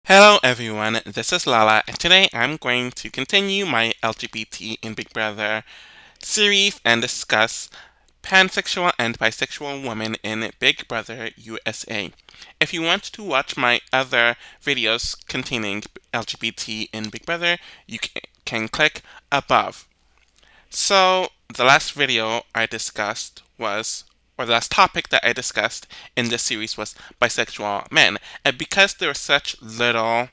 Hello everyone, this is Lala, and today I'm going to continue my LGBT in Big Brother series and discuss pansexual and bisexual women in Big Brother USA. If you want to watch my other videos containing LGBT in Big Brother, you can click above. So, the last video I discussed was, or the last topic that I discussed in this series was bisexual men. And because there was such little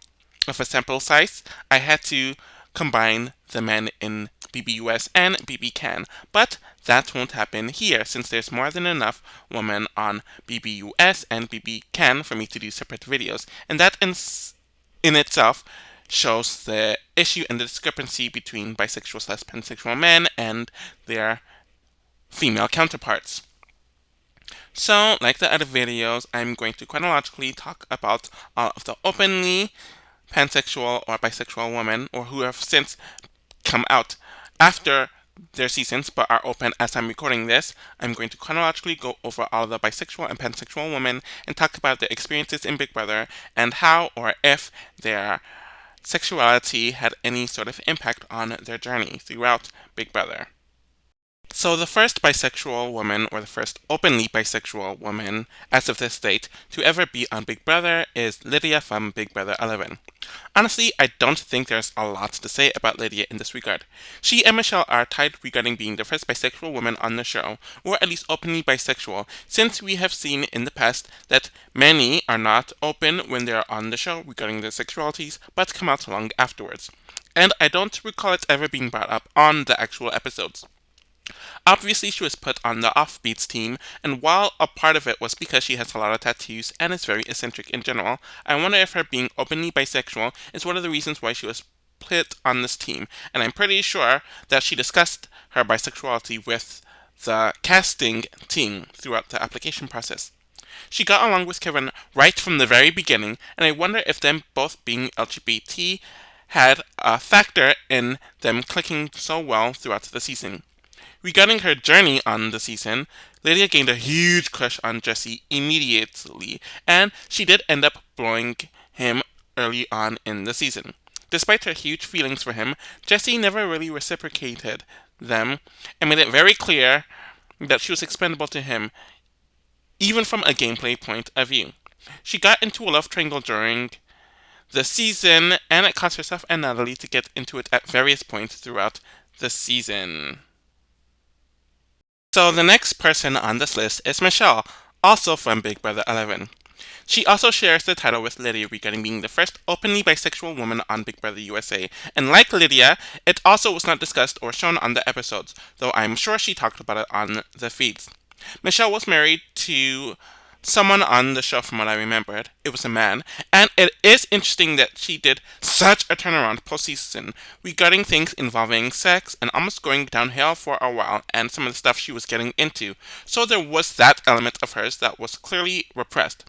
of a sample size, I had to combine the men in BBUS and BBCAN. But that won't happen here since there's more than enough women on BBUS and BBCAN for me to do separate videos. And that in itself shows the issue and the discrepancy between bisexual/pansexual men and their female counterparts. So, like the other videos, I'm going to chronologically talk about all of the openly pansexual or bisexual women, or who have since come out after their seasons but are open as I'm recording this. I'm going to chronologically go over all of the bisexual and pansexual women and talk about their experiences in Big Brother and how or if their sexuality had any sort of impact on their journey throughout Big Brother. So the first bisexual woman, or the first openly bisexual woman, as of this date, to ever be on Big Brother is Lydia from Big Brother 11. Honestly, I don't think there's a lot to say about Lydia in this regard. She and Michele are tied regarding being the first bisexual woman on the show, or at least openly bisexual, since we have seen in the past that many are not open when they are on the show regarding their sexualities, but come out long afterwards. And I don't recall it ever being brought up on the actual episodes. Obviously, she was put on the Offbeats team, and while a part of it was because she has a lot of tattoos and is very eccentric in general, I wonder if her being openly bisexual is one of the reasons why she was put on this team, and I'm pretty sure that she discussed her bisexuality with the casting team throughout the application process. She got along with Kevin right from the very beginning, and I wonder if them both being LGBT had a factor in them clicking so well throughout the season. Regarding her journey on the season, Lydia gained a huge crush on Jesse immediately, and she did end up blowing him early on in the season. Despite her huge feelings for him, Jesse never really reciprocated them and made it very clear that she was expendable to him, even from a gameplay point of view. She got into a love triangle during the season, and it caused herself and Natalie to get into it at various points throughout the season. So the next person on this list is Michele, also from Big Brother 11. She also shares the title with Lydia regarding being the first openly bisexual woman on Big Brother USA, and like Lydia, it also was not discussed or shown on the episodes, though I'm sure she talked about it on the feeds. Michele was married to someone on the show from what I remembered. It was a man, and it is interesting that she did such a turnaround post-season regarding things involving sex and almost going downhill for a while and some of the stuff she was getting into. So there was that element of hers that was clearly repressed.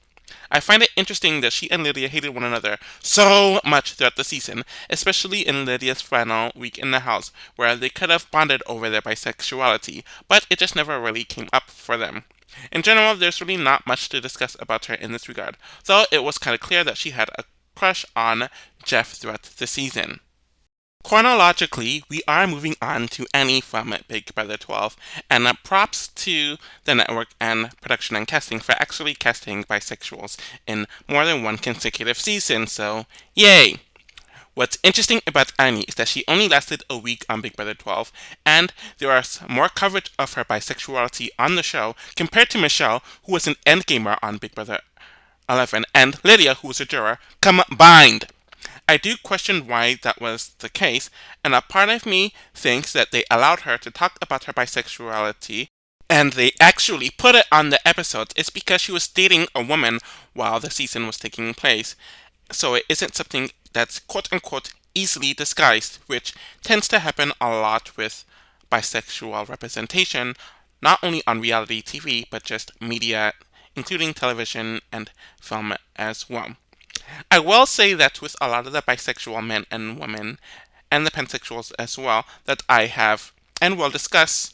I find it interesting that she and Lydia hated one another so much throughout the season, especially in Lydia's final week in the house, where they could have bonded over their bisexuality, but it just never really came up for them. In general, there's really not much to discuss about her in this regard, though it was kind of clear that she had a crush on Jeff throughout the season. Chronologically, we are moving on to Annie from Big Brother 12, and props to the network and production and casting for actually casting bisexuals in more than one consecutive season, so yay! What's interesting about Annie is that she only lasted a week on Big Brother 12, and there was more coverage of her bisexuality on the show compared to Michele, who was an endgamer on Big Brother 11, and Lydia, who was a juror, combined. I do question why that was the case, and a part of me thinks that they allowed her to talk about her bisexuality and they actually put it on the episodes is because she was dating a woman while the season was taking place. So it isn't something that's quote unquote easily disguised, which tends to happen a lot with bisexual representation, not only on reality TV, but just media, including television and film as well. I will say that with a lot of the bisexual men and women, and the pansexuals as well, that I have and will discuss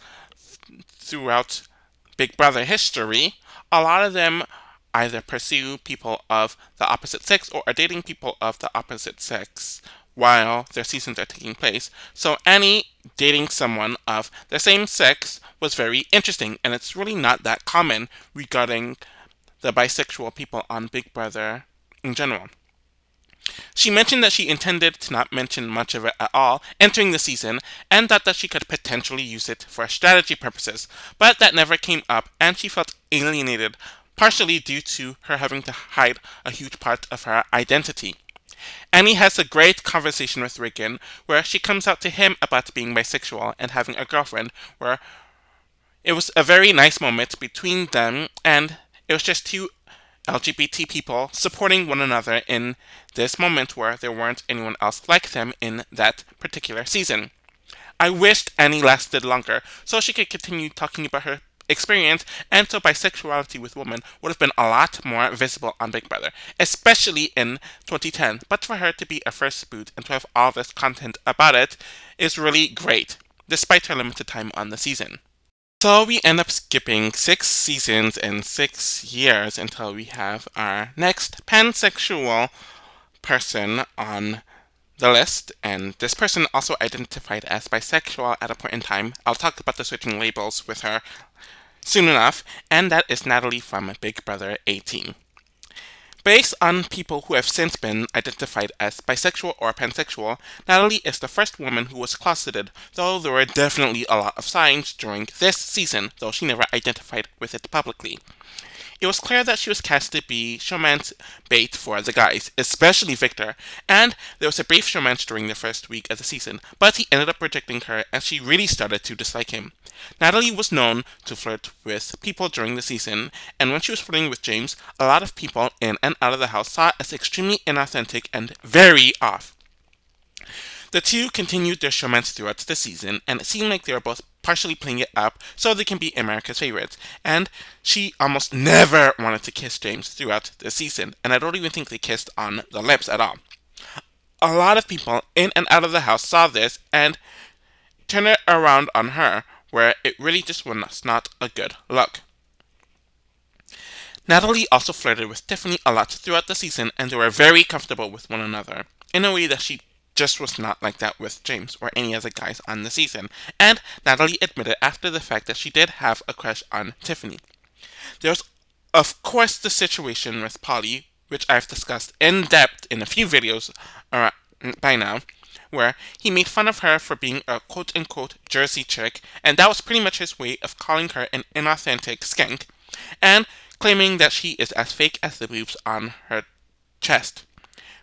throughout Big Brother history, a lot of them either pursue people of the opposite sex or are dating people of the opposite sex while their seasons are taking place. So Annie dating someone of the same sex was very interesting, and it's really not that common regarding the bisexual people on Big Brother in general. She mentioned that she intended to not mention much of it at all entering the season, and that she could potentially use it for strategy purposes, but that never came up, and she felt alienated, partially due to her having to hide a huge part of her identity. Annie has a great conversation with Regan, where she comes out to him about being bisexual and having a girlfriend, where it was a very nice moment between them, and it was just two LGBT people supporting one another in this moment where there weren't anyone else like them in that particular season. I wished Annie lasted longer so she could continue talking about her experience, and so bisexuality with women would have been a lot more visible on Big Brother, especially in 2010. But for her to be a first boot and to have all this content about it is really great, despite her limited time on the season. So we end up skipping 6 seasons and 6 years until we have our next pansexual person on the list, and this person also identified as bisexual at a point in time. I'll talk about the switching labels with her soon enough, and that is Natalie from Big Brother 18. Based on people who have since been identified as bisexual or pansexual, Natalie is the first woman who was closeted, though there were definitely a lot of signs during this season, though she never identified with it publicly. It was clear that she was cast to be showman's bait for the guys, especially Victor, and there was a brief showmance during the first week of the season, but he ended up rejecting her and she really started to dislike him. Natalie was known to flirt with people during the season, and when she was flirting with James, a lot of people in and out of the house saw it as extremely inauthentic and very off. The two continued their showmance throughout the season, and it seemed like they were both partially playing it up so they can be America's favorites. And she almost never wanted to kiss James throughout the season, and I don't even think they kissed on the lips at all. A lot of people in and out of the house saw this and turned it around on her, where it really just was not a good look. Natalie also flirted with Tiffany a lot throughout the season, and they were very comfortable with one another, in a way that she just was not like that with James or any other guys on the season, and Natalie admitted after the fact that she did have a crush on Tiffany. There's, of course, the situation with Polly, which I've discussed in depth in a few videos by now, where he made fun of her for being a quote-unquote Jersey chick, and that was pretty much his way of calling her an inauthentic skank, and claiming that she is as fake as the boobs on her chest.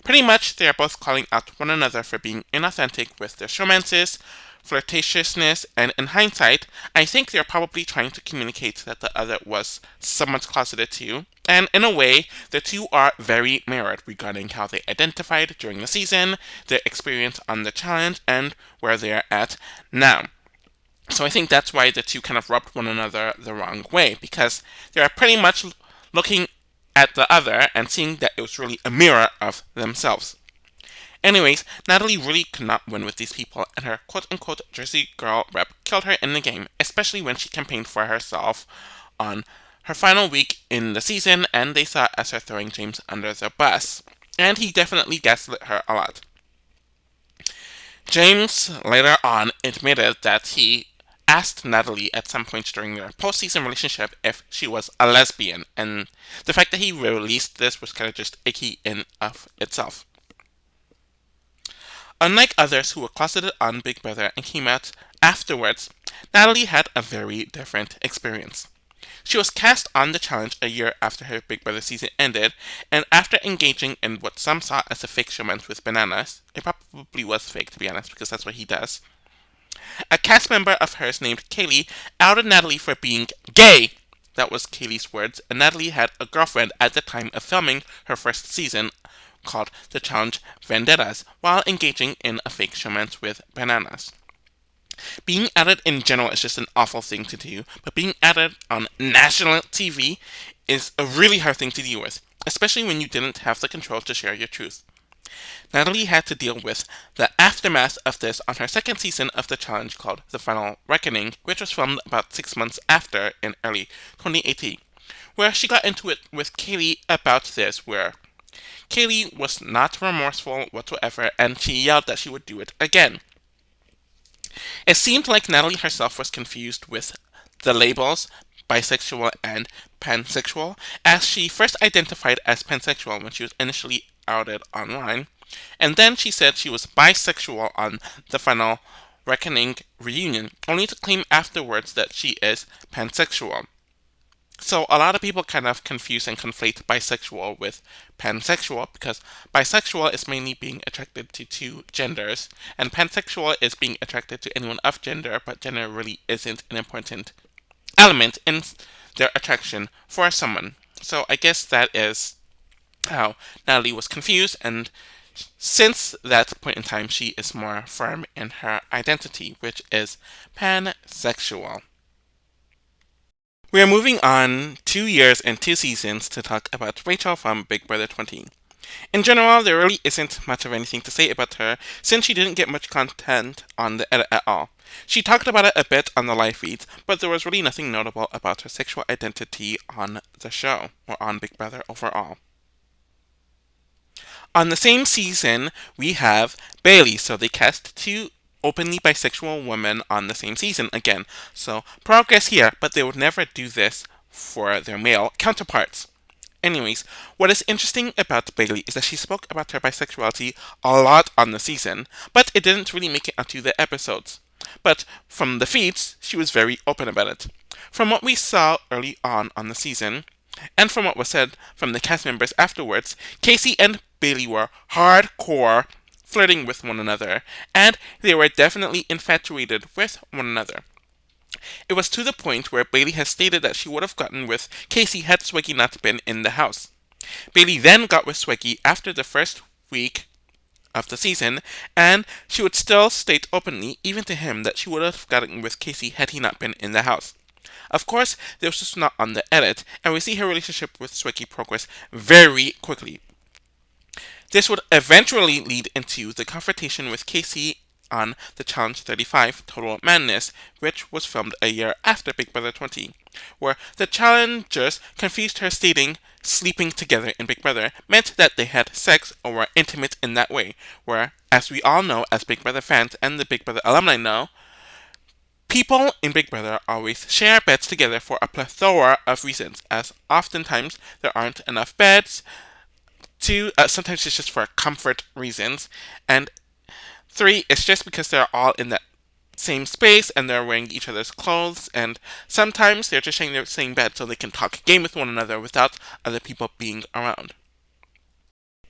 Pretty much, they are both calling out one another for being inauthentic with their showmances, flirtatiousness, and in hindsight, I think they're probably trying to communicate that the other was somewhat closeted too. And in a way, the two are very mirrored regarding how they identified during the season, their experience on the challenge, and where they are at now. So I think that's why the two kind of rubbed one another the wrong way, because they are pretty much looking at the other and seeing that it was really a mirror of themselves. Anyways, Natalie really could not win with these people, and her quote-unquote Jersey girl rep killed her in the game, especially when she campaigned for herself on her final week in the season, and they saw it as her throwing James under the bus. And he definitely gaslit her a lot. James later on admitted that he asked Natalie at some point during their postseason relationship if she was a lesbian, and the fact that he released this was kind of just icky in of itself. Unlike others who were closeted on Big Brother and came out afterwards, Natalie had a very different experience. She was cast on the challenge a year after her Big Brother season ended, and after engaging in what some saw as a fake showmance with Bananas, it probably was fake to be honest, because that's what he does, a cast member of hers named Kaylee outed Natalie for being gay. That was Kaylee's words, and Natalie had a girlfriend at the time of filming her first season called the challenge Vendettas, while engaging in a fake showmance with Bananas. Being outed in general is just an awful thing to do, but being outed on national TV is a really hard thing to deal with, especially when you didn't have the control to share your truth. Natalie had to deal with the aftermath of this on her second season of the challenge called The Final Reckoning, which was filmed about 6 months after in early 2018, where she got into it with Kaylee about this, where Kaylee was not remorseful whatsoever, and she yelled that she would do it again. It seemed like Natalie herself was confused with the labels bisexual and pansexual, as she first identified as pansexual when she was initially outed online, and then she said she was bisexual on the final Reckoning reunion, only to claim afterwards that she is pansexual. So a lot of people kind of confuse and conflate bisexual with pansexual, because bisexual is mainly being attracted to two genders, and pansexual is being attracted to anyone of gender, but gender really isn't an important element in their attraction for someone. So I guess that is how Natalie was confused, and since that point in time, she is more firm in her identity, which is pansexual. We are moving on 2 years and 2 seasons to talk about Rachel from Big Brother 20. In general, there really isn't much of anything to say about her, since she didn't get much content on the edit at all. She talked about it a bit on the live feeds, but there was really nothing notable about her sexual identity on the show, or on Big Brother overall. On the same season, we have Bayleigh, so they cast two openly bisexual women on the same season again. So progress here, but they would never do this for their male counterparts. Anyways, what is interesting about Bayleigh is that she spoke about her bisexuality a lot on the season, but it didn't really make it onto the episodes. But from the feeds, she was very open about it. From what we saw early on the season, and from what was said from the cast members afterwards, Casey and Bayleigh were hardcore flirting with one another, and they were definitely infatuated with one another. It was to the point where Bayleigh has stated that she would have gotten with Casey had Swaggy not been in the house. Bayleigh then got with Swaggy after the first week of the season, and she would still state openly, even to him, that she would have gotten with Casey had he not been in the house. Of course, this was not on the edit, and we see her relationship with Swaggy progress very quickly. This would eventually lead into the confrontation with Casey on the Challenge 35 Total Madness, which was filmed a year after Big Brother 20, where the challengers confused her stating sleeping together in Big Brother meant that they had sex or were intimate in that way, where, as we all know as Big Brother fans and the Big Brother alumni know, people in Big Brother always share beds together for a plethora of reasons, as oftentimes there aren't enough beds. Sometimes it's just for comfort reasons, and 3, it's just because they're all in that same space and they're wearing each other's clothes, and sometimes they're just sharing the same bed so they can talk game with one another without other people being around.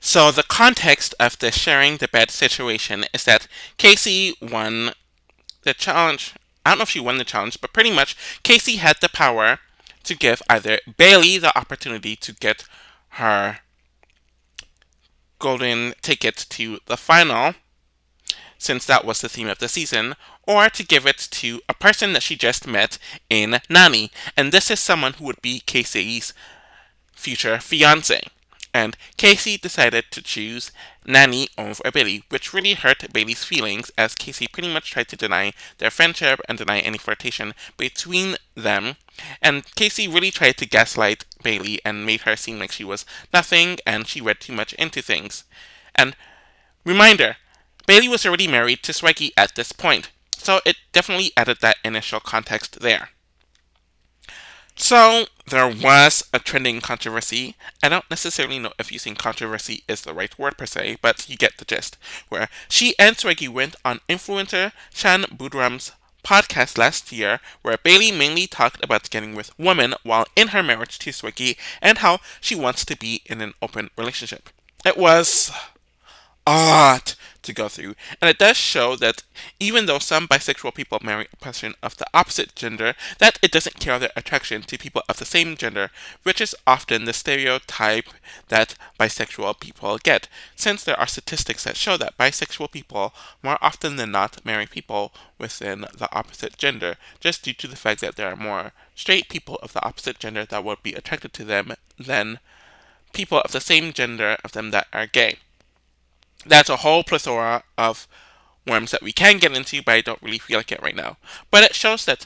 So the context of the sharing the bed situation is that Casey won the challenge. I don't know if she won the challenge, but pretty much Casey had the power to give either Bayleigh the opportunity to get her golden ticket to the final, since that was the theme of the season, or to give it to a person that she just met in Nani, and this is someone who would be Casey's future fiance. And Casey decided to choose Nani over Bayleigh, which really hurt Bayleigh's feelings, as Casey pretty much tried to deny their friendship and deny any flirtation between them. And Casey really tried to gaslight Bayleigh and made her seem like she was nothing and she read too much into things. And reminder, Bayleigh was already married to Swaggy at this point, so it definitely added that initial context there. So, there was a trending controversy. I don't necessarily know if using controversy is the right word per se, but you get the gist, where she and Swaggy went on influencer Shan Budram's podcast last year, where Bayleigh mainly talked about getting with women while in her marriage to Swaggy and how she wants to be in an open relationship. It was a lot to go through, and it does show that even though some bisexual people marry a person of the opposite gender, that it doesn't care their attraction to people of the same gender, which is often the stereotype that bisexual people get, since there are statistics that show that bisexual people more often than not marry people within the opposite gender, just due to the fact that there are more straight people of the opposite gender that would be attracted to them than people of the same gender of them that are gay. That's a whole plethora of worms that we can get into, but I don't really feel like it right now. But it shows that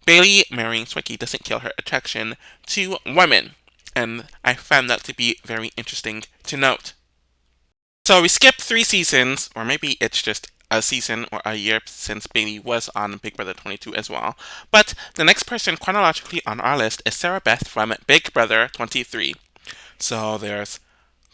Bayleigh marrying Swicky doesn't kill her attraction to women, and I found that to be very interesting to note. So we skipped 3 seasons, or maybe it's just a season or a year since Bayleigh was on Big Brother 22 as well. But the next person chronologically on our list is Sarah Beth from Big Brother 23. So there's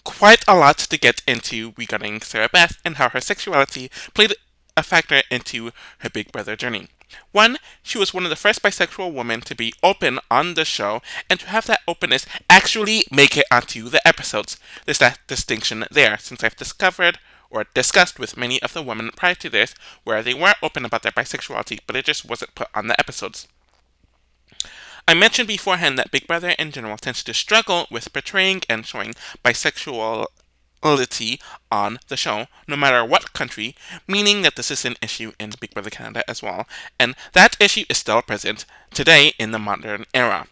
quite a lot to get into regarding Sarah Beth and how her sexuality played a factor into her Big Brother journey. One, she was one of the first bisexual women to be open on the show and to have that openness actually make it onto the episodes. There's that distinction there, since I've discovered or discussed with many of the women prior to this where they were open about their bisexuality, but it just wasn't put on the episodes. I mentioned beforehand that Big Brother in general tends to struggle with portraying and showing bisexuality on the show, no matter what country, meaning that this is an issue in Big Brother Canada as well, and that issue is still present today in the modern era.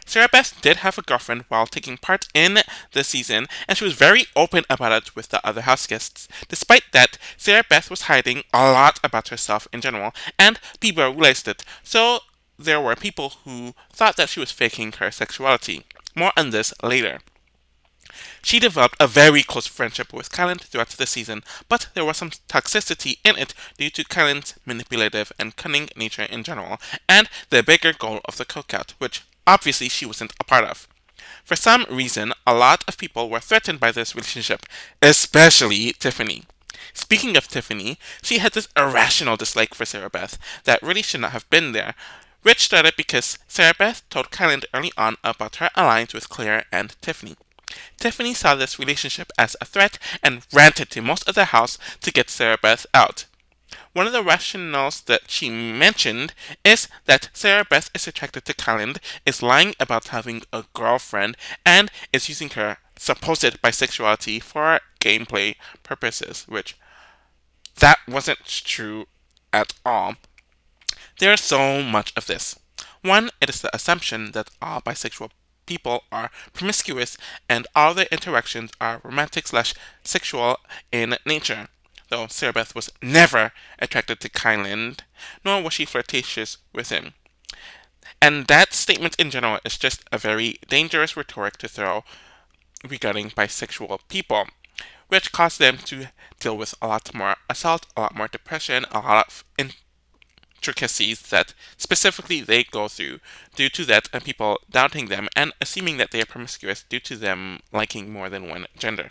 Sarah Beth did have a girlfriend while taking part in the season, and she was very open about it with the other house guests. Despite that, Sarah Beth was hiding a lot about herself in general, and people realized it, so there were people who thought that she was faking her sexuality. More on this later. She developed a very close friendship with Kylan throughout the season, but there was some toxicity in it due to Kylan's manipulative and cunning nature in general, and the bigger goal of the cookout, which obviously she wasn't a part of. For some reason, a lot of people were threatened by this relationship, especially Tiffany. Speaking of Tiffany, she had this irrational dislike for Sarah Beth that really should not have been there, which started because Sarah Beth told Kylan early on about her alliance with Claire and Tiffany. Tiffany saw this relationship as a threat and ranted to most of the house to get Sarah Beth out. One of the rationales that she mentioned is that Sarah Beth is attracted to Kylan, is lying about having a girlfriend, and is using her supposed bisexuality for gameplay purposes, which that wasn't true at all. There's so much of this. One, it is the assumption that all bisexual people are promiscuous and all their interactions are romantic slash sexual in nature. Though Sarah Beth was never attracted to Kylan, nor was she flirtatious with him. And that statement in general is just a very dangerous rhetoric to throw regarding bisexual people, which caused them to deal with a lot more assault, a lot more depression, a lot of intricacies that specifically they go through due to that and people doubting them and assuming that they are promiscuous due to them liking more than one gender.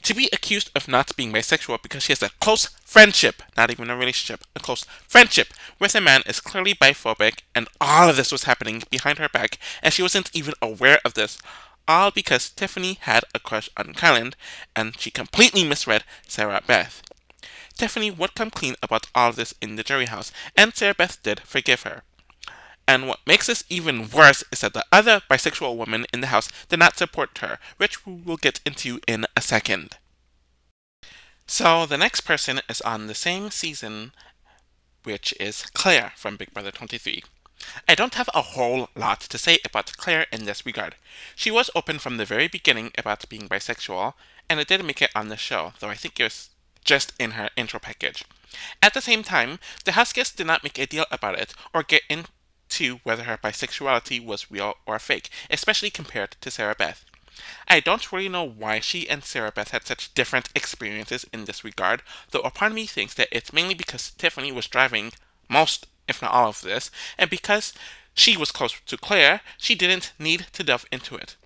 To be accused of not being bisexual because she has a close friendship, not even a relationship, a close friendship with a man is clearly biphobic, and all of this was happening behind her back, and she wasn't even aware of this. All because Tiffany had a crush on Kylan, and she completely misread Sarah Beth. Tiffany would come clean about all of this in the jury house, and Sarah Beth did forgive her. And what makes this even worse is that the other bisexual women in the house did not support her, which we will get into in a second. So the next person is on the same season, which is Claire from Big Brother 23. I don't have a whole lot to say about Claire in this regard. She was open from the very beginning about being bisexual, and it did make it on the show, though I think it was just in her intro package. At the same time, the house guests did not make a deal about it or get into whether her bisexuality was real or fake, especially compared to Sarah Beth. I don't really know why she and Sarah Beth had such different experiences in this regard, though a part of me thinks that it's mainly because Tiffany was driving most, if not all of this, and because she was close to Claire, she didn't need to delve into it.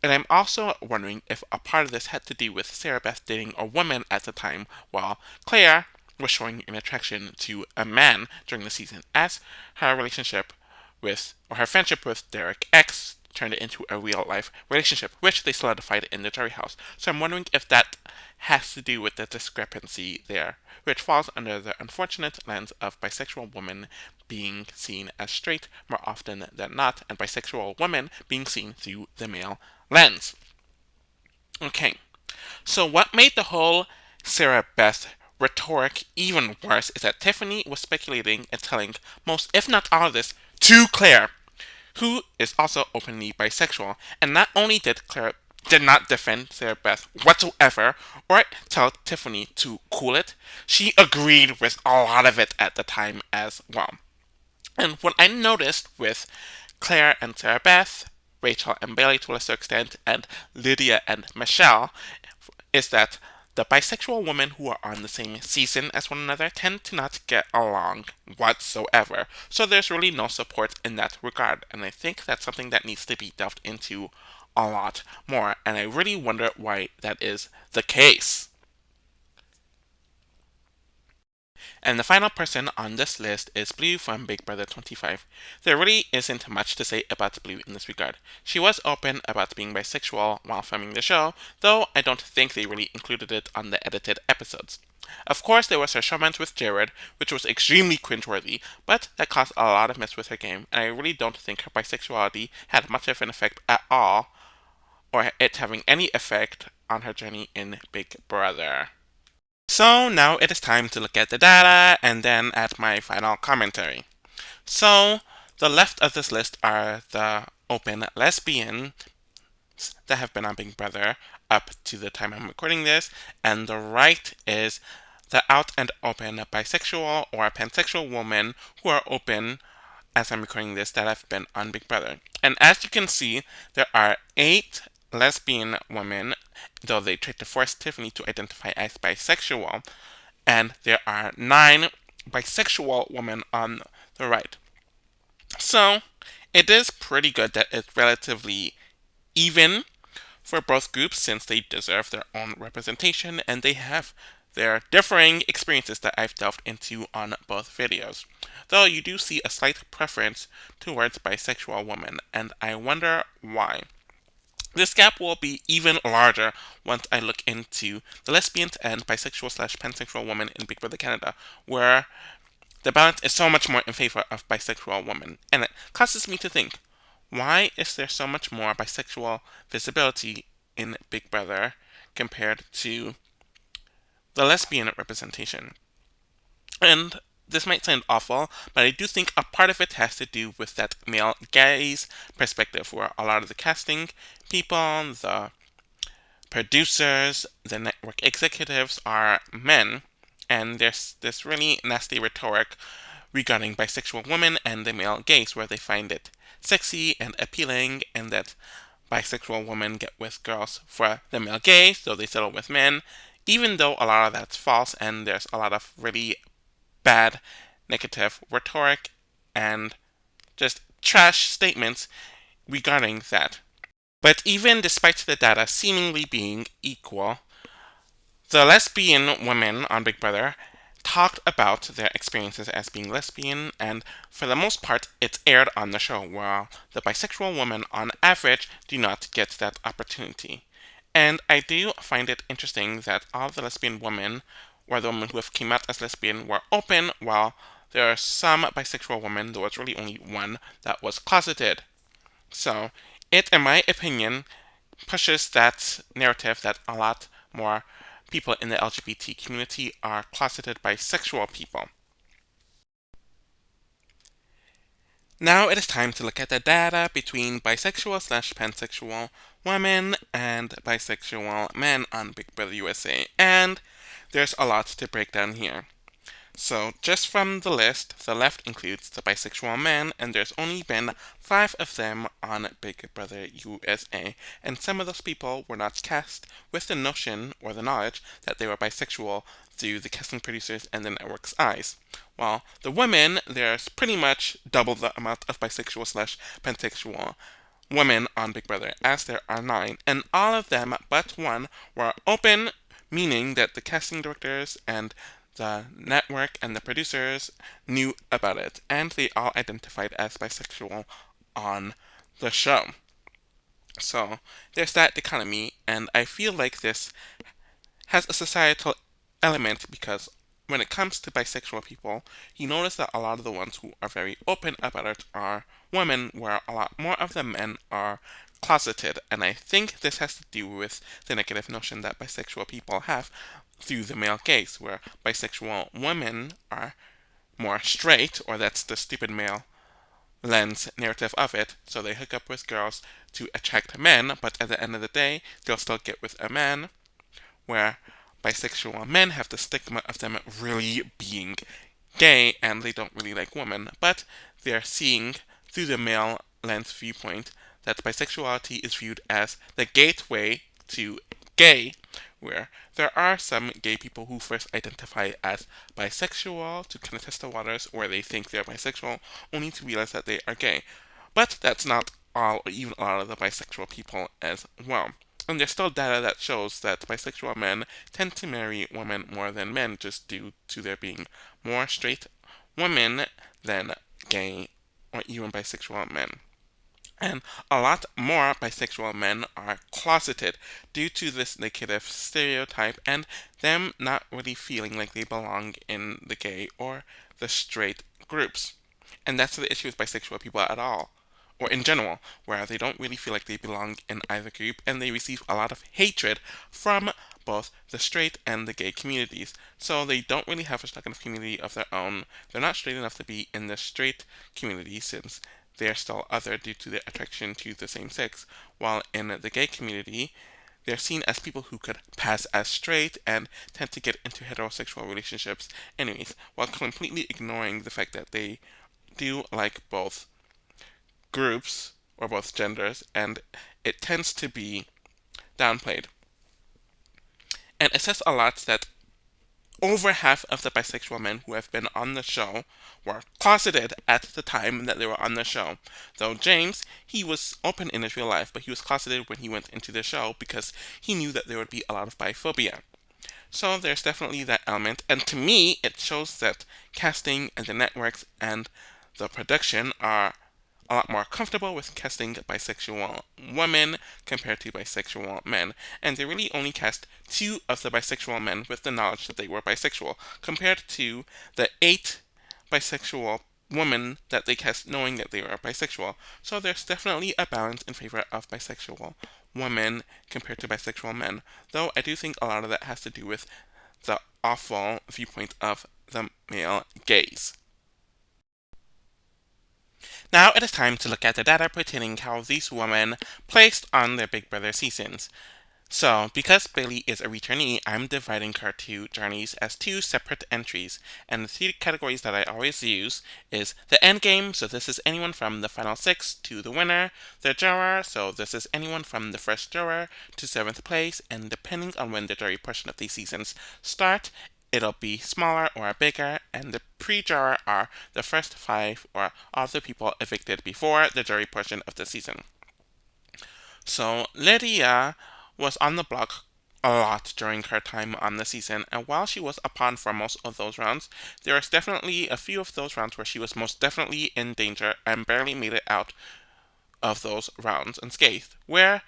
And I'm also wondering if a part of this had to do with Sarah Beth dating a woman at the time, while Claire was showing an attraction to a man during the season, as her relationship with, or her friendship with Derek X turned it into a real life relationship, which they solidified in the jury house. So I'm wondering if that has to do with the discrepancy there, which falls under the unfortunate lens of bisexual women being seen as straight more often than not, and bisexual women being seen through the male lens. Okay, so what made the whole Sarah Beth rhetoric even worse is that Tiffany was speculating and telling most, if not all of this, to Claire, who is also openly bisexual, and not only did Claire did not defend Sarah Beth whatsoever or tell Tiffany to cool it, she agreed with a lot of it at the time as well. And what I noticed with Claire and Sarah Beth, Rachel and Bayleigh to a lesser extent, and Lydia and Michele is that the bisexual women who are on the same season as one another tend to not get along whatsoever. So there's really no support in that regard. And I think that's something that needs to be delved into a lot more. And I really wonder why that is the case. And the final person on this list is Blue from Big Brother 25. There really isn't much to say about Blue in this regard. She was open about being bisexual while filming the show, though I don't think they really included it on the edited episodes. Of course, there was her showmance with Jared, which was extremely cringeworthy, but that caused a lot of mess with her game, and I really don't think her bisexuality had much of an effect at all, or it having any effect on her journey in Big Brother. So now it is time to look at the data and then at my final commentary. So the left of this list are the open lesbians that have been on Big Brother up to the time I'm recording this, and the right is the out and open bisexual or pansexual women who are open as I'm recording this that have been on Big Brother. And as you can see, there are 8 lesbian women, though they tried to force Tiffany to identify as bisexual, and there are 9 bisexual women on the right. So it is pretty good that it's relatively even for both groups since they deserve their own representation and they have their differing experiences that I've delved into on both videos. Though you do see a slight preference towards bisexual women, and I wonder why. This gap will be even larger once I look into the lesbians and bisexual slash pansexual women in Big Brother Canada, where the balance is so much more in favor of bisexual women. And it causes me to think, why is there so much more bisexual visibility in Big Brother compared to the lesbian representation? And this might sound awful, but I do think a part of it has to do with that male gaze perspective, where a lot of the casting people, the producers, the network executives are men, and there's this really nasty rhetoric regarding bisexual women and the male gaze, where they find it sexy and appealing, and that bisexual women get with girls for the male gaze, so they settle with men, even though a lot of that's false, and there's a lot of really bad negative rhetoric and just trash statements regarding that. But even despite the data seemingly being equal, the lesbian women on Big Brother talked about their experiences as being lesbian, and for the most part, it's aired on the show, while the bisexual women on average do not get that opportunity. And I do find it interesting that all the lesbian women, or the women who have came out as lesbian, were open, while there are some bisexual women, there was really only one that was closeted. So, it, in my opinion, pushes that narrative that a lot more people in the LGBT community are closeted bisexual people. Now it is time to look at the data between bisexual slash pansexual women and bisexual men on Big Brother USA, and there's a lot to break down here. So, just from the list, the left includes the bisexual men, and there's only been 5 of them on Big Brother USA, and some of those people were not cast with the notion or the knowledge that they were bisexual through the casting producers and the network's eyes. While the women, there's pretty much double the amount of bisexual slash pansexual women on Big Brother, as there are 9, and all of them but one were open, meaning that the casting directors and the network and the producers knew about it, and they all identified as bisexual on the show. So there's that dichotomy, and I feel like this has a societal element because when it comes to bisexual people, you notice that a lot of the ones who are very open about it are women, where a lot more of the men are closeted. And I think this has to do with the negative notion that bisexual people have through the male gaze, where bisexual women are more straight, or that's the stupid male lens narrative of it, so they hook up with girls to attract men, but at the end of the day, they'll still get with a man, where bisexual men have the stigma of them really being gay and they don't really like women, but they're seeing through the male lens viewpoint that bisexuality is viewed as the gateway to gay, where there are some gay people who first identify as bisexual to kind of test the waters where they think they're bisexual, only to realize that they are gay. But that's not all, or even a lot of the bisexual people as well. And there's still data that shows that bisexual men tend to marry women more than men just due to there being more straight women than gay or even bisexual men. And a lot more bisexual men are closeted due to this negative stereotype and them not really feeling like they belong in the gay or the straight groups. And that's the issue with bisexual people at all, or in general, where they don't really feel like they belong in either group and they receive a lot of hatred from both the straight and the gay communities. So they don't really have a strong enough community of their own. They're not straight enough to be in the straight community since they are still other due to their attraction to the same sex, while in the gay community, they're seen as people who could pass as straight and tend to get into heterosexual relationships anyways, while completely ignoring the fact that they do like both groups or both genders, and it tends to be downplayed. And it says a lot that over half of the bisexual men who have been on the show were closeted at the time that they were on the show. Though James, he was open in his real life, but he was closeted when he went into the show because he knew that there would be a lot of biphobia. So there's definitely that element, and to me, it shows that casting and the networks and the production are a lot more comfortable with casting bisexual women compared to bisexual men, and they really only cast two of the bisexual men with the knowledge that they were bisexual, compared to the 8 bisexual women that they cast knowing that they were bisexual. So there's definitely a balance in favor of bisexual women compared to bisexual men, though I do think a lot of that has to do with the awful viewpoint of the male gaze. Now it is time to look at the data pertaining how these women placed on their Big Brother seasons. So, because Bayleigh is a returnee, I'm dividing her two journeys as two separate entries, and the three categories that I always use is the end game, so this is anyone from the final 6 to the winner, the juror, so this is anyone from the first juror to 7th place, and depending on when the jury portion of these seasons start, it'll be smaller or bigger, and the pre-juror are the first 5 or all the people evicted before the jury portion of the season. So Lydia was on the block a lot during her time on the season, and while she was a pawn for most of those rounds, there was definitely a few of those rounds where she was most definitely in danger and barely made it out of those rounds unscathed, where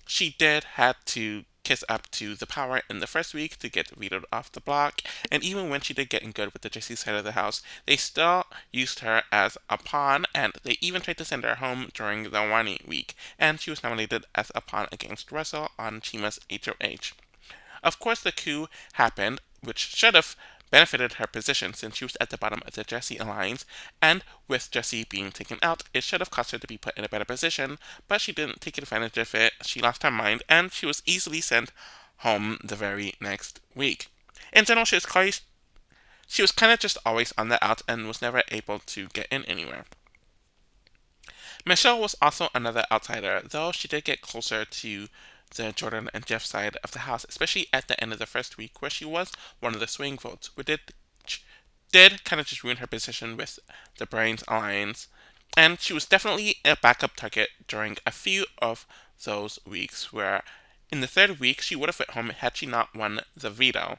she did had to kiss up to the power in the first week to get vetoed off the block, and even when she did get in good with the Jesse side of the house, they still used her as a pawn, and they even tried to send her home during the Wani week, and she was nominated as a pawn against Russell on Chima's HOH. Of course, the coup happened, which should have benefited her position since she was at the bottom of the Jesse alliance, and with Jesse being taken out, it should have caused her to be put in a better position, but she didn't take advantage of it, she lost her mind, and she was easily sent home the very next week. In general, she was kind of just always on the out and was never able to get in anywhere. Michele was also another outsider, though she did get closer to the Jordan and Jeff side of the house, especially at the end of the first week, where she was one of the swing votes, which did kind of just ruin her position with the Brains Alliance, and she was definitely a backup target during a few of those weeks, where in the third week she would have went home had she not won the veto,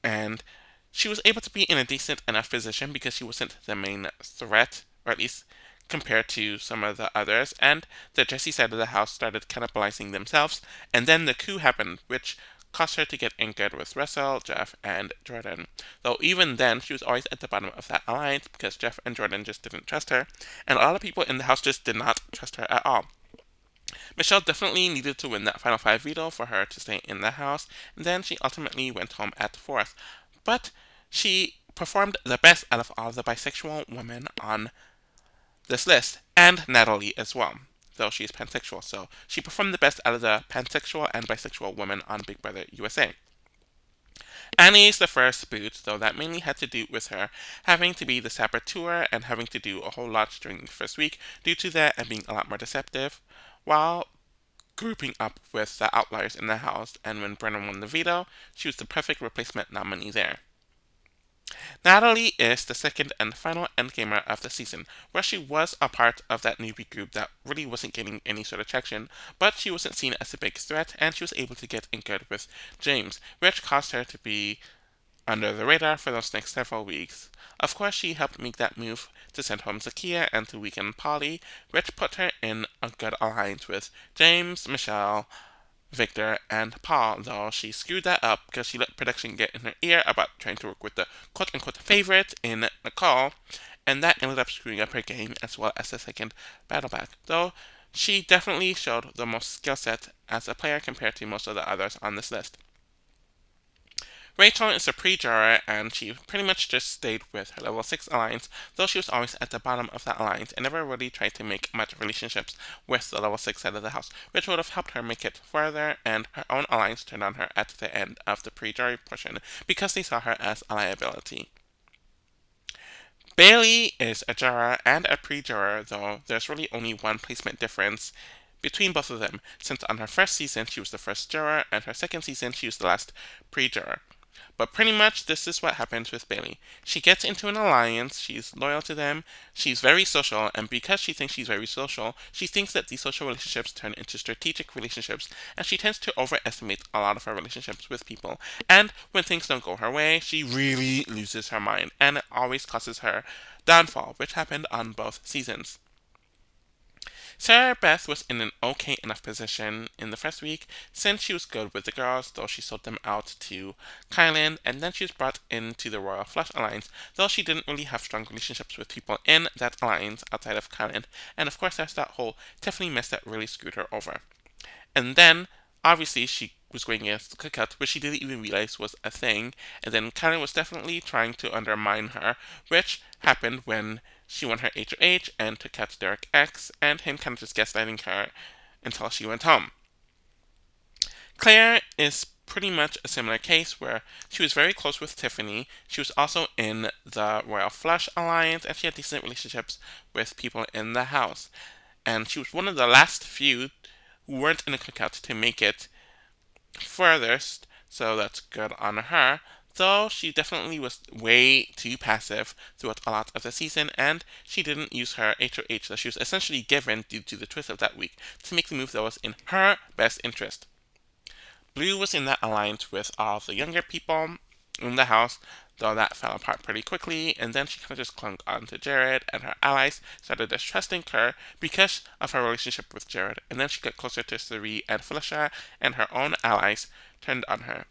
and she was able to be in a decent enough position because she wasn't the main threat, or at least compared to some of the others, and the Jesse side of the house started cannibalizing themselves, and then the coup happened, which caused her to get in good with Russell, Jeff, and Jordan. Though even then, she was always at the bottom of that alliance because Jeff and Jordan just didn't trust her, and a lot of people in the house just did not trust her at all. Michele definitely needed to win that final 5 veto for her to stay in the house, and then she ultimately went home at 4th. But she performed the best out of all the bisexual women on this list, and Natalie as well, though she is pansexual, so she performed the best out of the pansexual and bisexual women on Big Brother USA. Annie's the first boot, though that mainly had to do with her having to be the saboteur and having to do a whole lot during the first week due to that and being a lot more deceptive, while grouping up with the outliers in the house, and when Brennan won the veto, she was the perfect replacement nominee there. Natalie is the second and final endgamer of the season, where she was a part of that newbie group that really wasn't getting any sort of traction, but she wasn't seen as a big threat, and she was able to get in good with James, which caused her to be under the radar for those next several weeks. Of course, she helped make that move to send home Zakia and to weaken Polly, which put her in a good alliance with James, Michele, Victor, and Paul, though she screwed that up because she let production get in her ear about trying to work with the quote unquote favorite in Nicole, and that ended up screwing up her game as well as the second battle back, though she definitely showed the most skill set as a player compared to most of the others on this list. Rachel is a pre-juror, and she pretty much just stayed with her level 6 alliance, though she was always at the bottom of that alliance and never really tried to make much relationships with the level 6 side of the house, which would have helped her make it further, and her own alliance turned on her at the end of the pre-jury portion because they saw her as a liability. Bayleigh is a juror and a pre-juror, though there's really only one placement difference between both of them, since on her first season she was the first juror, and her second season she was the last pre-juror. But pretty much this is what happens with Bayleigh. She gets into an alliance, she's loyal to them, she's very social, and because she thinks she's very social, she thinks that these social relationships turn into strategic relationships, and she tends to overestimate a lot of her relationships with people. And when things don't go her way, she really loses her mind, and it always causes her downfall, which happened on both seasons. Sarah Beth was in an okay enough position in the first week since she was good with the girls, though she sold them out to Kylan, and then she was brought into the Royal Flush Alliance, though she didn't really have strong relationships with people in that alliance outside of Kylan, and of course there's that whole Tiffany mess that really screwed her over. And then, obviously, she was going against the cookout, which she didn't even realize was a thing, and then Kylan was definitely trying to undermine her, which happened when she won her HOH and took out Derek X, and him kind of just gaslighting her until she went home. Claire is pretty much a similar case where she was very close with Tiffany. She was also in the Royal Flush Alliance, and she had decent relationships with people in the house. And she was one of the last few who weren't in a cookout to make it furthest, so that's good on her. Though she definitely was way too passive throughout a lot of the season, and she didn't use her HOH that she was essentially given due to the twist of that week to make the move that was in her best interest. Blue was in that alliance with all of the younger people in the house, though that fell apart pretty quickly, and then she kind of just clung on to Jared, and her allies started distrusting her because of her relationship with Jared, and then she got closer to Suri and Felicia, and her own allies turned on her.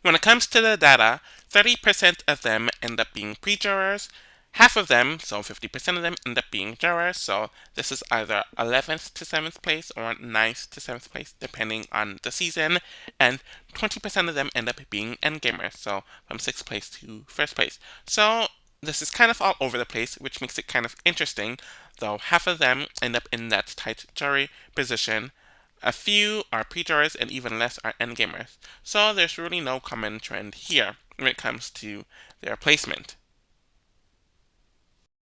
When it comes to the data, 30% of them end up being pre-jurors, half of them, so 50% of them, end up being jurors, so this is either 11th to 7th place or 9th to 7th place, depending on the season, and 20% of them end up being endgamers, so from 6th place to 1st place. So this is kind of all over the place, which makes it kind of interesting, though half of them end up in that tight jury position. A few are pre-jurors and even less are endgamers. So there's really no common trend here when it comes to their placement.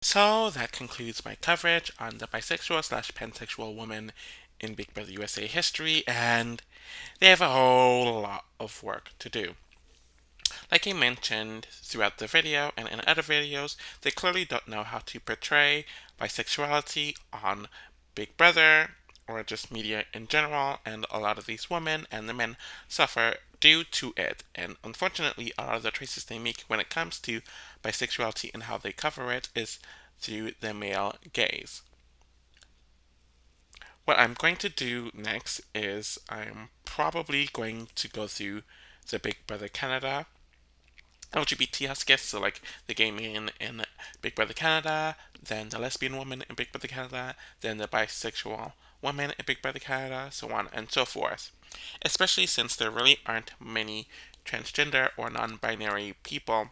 So that concludes my coverage on the bisexual slash pansexual woman in Big Brother USA history, and they have a whole lot of work to do. Like I mentioned throughout the video and in other videos, they clearly don't know how to portray bisexuality on Big Brother or just media in general, and a lot of these women and the men suffer due to it. And unfortunately, a lot of the choices they make when it comes to bisexuality and how they cover it is through the male gaze. What I'm going to do next is I'm probably going to go through the Big Brother Canada LGBT house guests, so like the gay man in Big Brother Canada, then the lesbian woman in Big Brother Canada, then the bisexual woman in Big Brother Canada, so on and so forth. Especially since there really aren't many transgender or non-binary people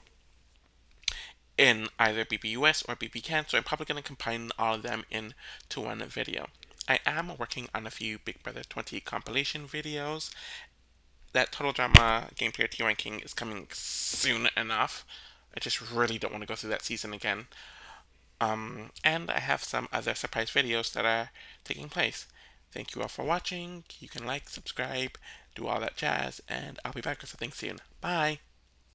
in either BBUS or BBCAN, so I'm probably going to combine all of them into one video. I am working on a few Big Brother 20 compilation videos, that Total Drama Game Player T ranking is coming soon enough. I just really don't want to go through that season again. And I have some other surprise videos that are taking place. Thank you all for watching. You can like, subscribe, do all that jazz, and I'll be back with something soon. Bye!